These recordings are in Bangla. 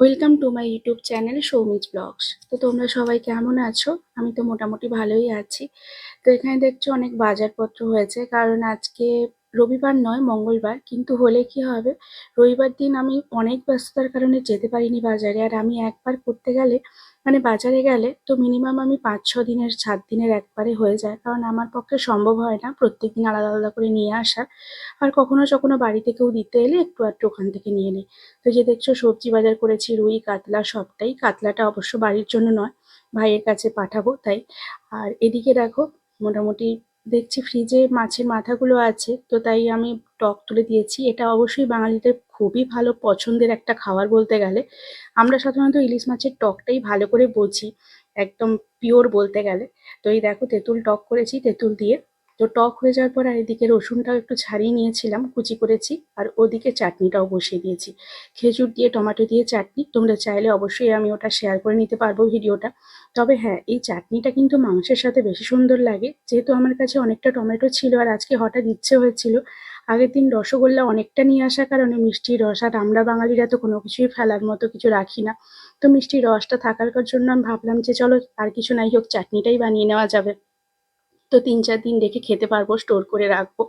Welcome to my YouTube channel Soumi's vlogs. তো তোমরা সবাই কেমন আছো? আমি তো মোটামুটি ভালোই আছি। তো এখানে দেখছো অনেক বাজারপত্র হয়েছে, কারণ আজকে রবিবার নয়, মঙ্গলবার। কিন্তু হলে কি হবে, রবিবার দিন আমি অনেক ব্যস্ততার কারণে যেতে পারিনি বাজারে। আর আমি একবার করতে গেলে, মানে বাজারে গেলে তো মিনিমাম আমি 5-6 দিনের 7 দিনের একবারে হয়ে যায়, কারণ আমার পক্ষে সম্ভব হয় না প্রত্যেকদিন আলাদা আলাদা করে নিয়ে আসা। আর কখনো কখনো বাড়িতে কেউ দিতে এলে একটু আধটু ওখান থেকে নিয়ে নিই। তো যে দেখছো সবজি বাজার করেছি, রুই কাতলা সবটাই। কাতলাটা অবশ্য বাড়ির জন্য নয়, ভাইয়ের কাছে পাঠাবো তাই। আর এদিকে দেখো, মোটামুটি দেখছি ফ্রিজে মাছের মাথাগুলো আছে, তো তাই আমি টক তুলে দিয়েছি। এটা অবশ্যই বাঙালিদের খুবই ভালো পছন্দের একটা খাবার বলতে গেলে। আমরা সাধারণত ইলিশ মাছের টকটাই ভালো করে বুঝি, একদম পিওর বলতে গেলে। তো এই দেখো তেঁতুল টক করেছি, তেঁতুল দিয়ে। তো টক হয়ে যাওয়ার পর আর এদিকে রসুনটাও একটু ছাড়িয়ে নিয়েছিলাম, কুচি করেছি। আর ওদিকে চাটনিটাও বসিয়ে দিয়েছি, খেজুর দিয়ে টমেটো দিয়ে চাটনি। তোমরা চাইলে অবশ্যই আমি ওটা শেয়ার করে নিতে পারবো ভিডিওটা। তবে হ্যাঁ, এই চাটনিটা কিন্তু মাংসের সাথে বেশি সুন্দর লাগে, যেহেতু আমার কাছে অনেকটা টমেটো ছিল আর আজকে হঠাৎ ইচ্ছে হয়েছিল। আগের দিন রসগোল্লা অনেকটা নিয়ে আসার কারণে মিষ্টির রস, আর আমরা বাঙালিরা তো কোনো কিছুই ফেলার মতো কিছু রাখি না। তো মিষ্টির রসটা থাকার জন্য আমি ভাবলাম যে চলো আর কিছু নাই হোক, চাটনিটাই বানিয়ে নেওয়া যাবে। তো 3-4 দিন রেখে খেতে পারবো, স্টোর করে রাখবো।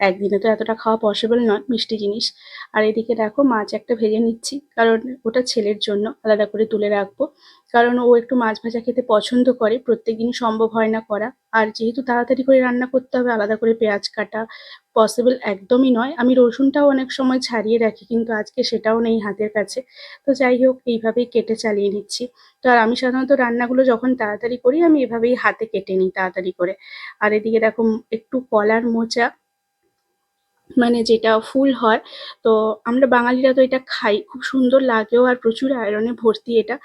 একদিনে তো এতটা খাওয়া পসিবল নয় মিষ্টি জিনিস। আর এদিকে দেখো মাছ একটা ভেজে নিচ্ছি, কারণ ওটা ছেলের জন্য আলাদা করে তুলে রাখবো। কারণ ও একটু মাছ ভাজা খেতে পছন্দ করে, প্রত্যেকদিনই সম্ভব হয় না করা। আর যেহেতু তাড়াতাড়ি করে রান্না করতে হবে, আলাদা করে পেঁয়াজ কাটা পসিবল একদমই নয়। আমি রসুনটাও অনেক সময় ছাড়িয়ে রাখি, কিন্তু আজকে সেটাও নেই হাতের কাছে। তো যাই হোক, এইভাবেই কেটে চালিয়ে নিচ্ছি। তো আর আমি সাধারণত রান্নাগুলো যখন তাড়াতাড়ি করি, আমি এভাবেই হাতে কেটে নিই তাড়াতাড়ি করে। আর এদিকে দেখো একটু কলার মোচা, মানে যেটা ফুল হয়, তো আমরা বাঙালিরা তো এটা খাই, খুব সুন্দর লাগেও আর প্রচুর আয়রনে ভর্তি এটা।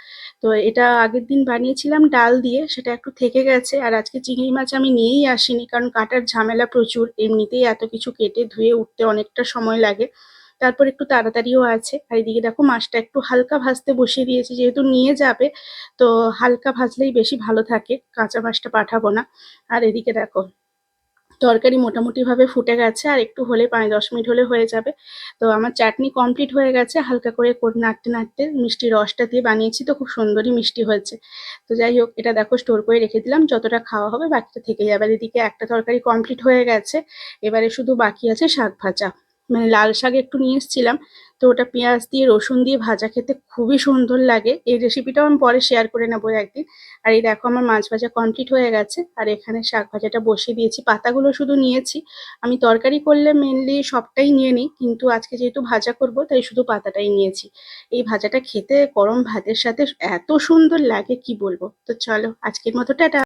তো এটা আগের দিন বানিয়েছিলাম ডাল দিয়ে, সেটা একটু থেকে গেছে। আর আজকে চিংড়ি মাছ আমি নিয়েই আসিনি, কারণ কাটার ঝামেলা প্রচুর, এমনিতেই এত কিছু কেটে ধুয়ে উঠতে অনেকটা সময় লাগে। তারপর একটু তাড়াতাড়িও আছে। আর এদিকে দেখো মাছটা একটু হালকা ভাজতে বসিয়ে দিয়েছি, যেহেতু নিয়ে যাবে তো হালকা ভাজলেই বেশি ভালো থাকে, কাঁচা মাছটা পাঠাবো না। আর এদিকে দেখো তরকারি মোটামুটিভাবে ফুটে গেছে, আর একটু হলে 5-10 মিনিট হলে হয়ে যাবে। তো আমার চাটনি কমপ্লিট হয়ে গেছে, হালকা করে নাড়তে নাড়তে মিষ্টি রসটা দিয়ে বানিয়েছি, তো খুব সুন্দরই মিষ্টি হয়েছে। তো যাই হোক, এটা দেখো স্টোর করে রেখে দিলাম, যতটা খাওয়া হবে বাকিটা থেকে যাবে। আর এদিকে একটা তরকারি কমপ্লিট হয়ে গেছে, এবারে শুধু বাকি আছে শাক ভাজা। মানে লাল শাক একটু নিয়ে এসেছিলাম, তো ওটা পেঁয়াজ দিয়ে রসুন দিয়ে ভাজা খেতে খুবই সুন্দর লাগে। এই রেসিপিটাও আমি পরে শেয়ার করে নেবো একদিন। আর এই দেখো আমার মাছ ভাজা কমপ্লিট হয়ে গেছে, আর এখানে শাক ভাজাটা বসিয়ে দিয়েছি। পাতাগুলো শুধু নিয়েছি, আমি তরকারি করলে মেনলি সবটাই নিয়ে নিই, কিন্তু আজকে যেহেতু ভাজা করব তাই শুধু পাতাটাই নিয়েছি। এই ভাজাটা খেতে গরম ভাতের সাথে এত সুন্দর লাগে কি বলবো। তো চলো আজকের মতো টাটা।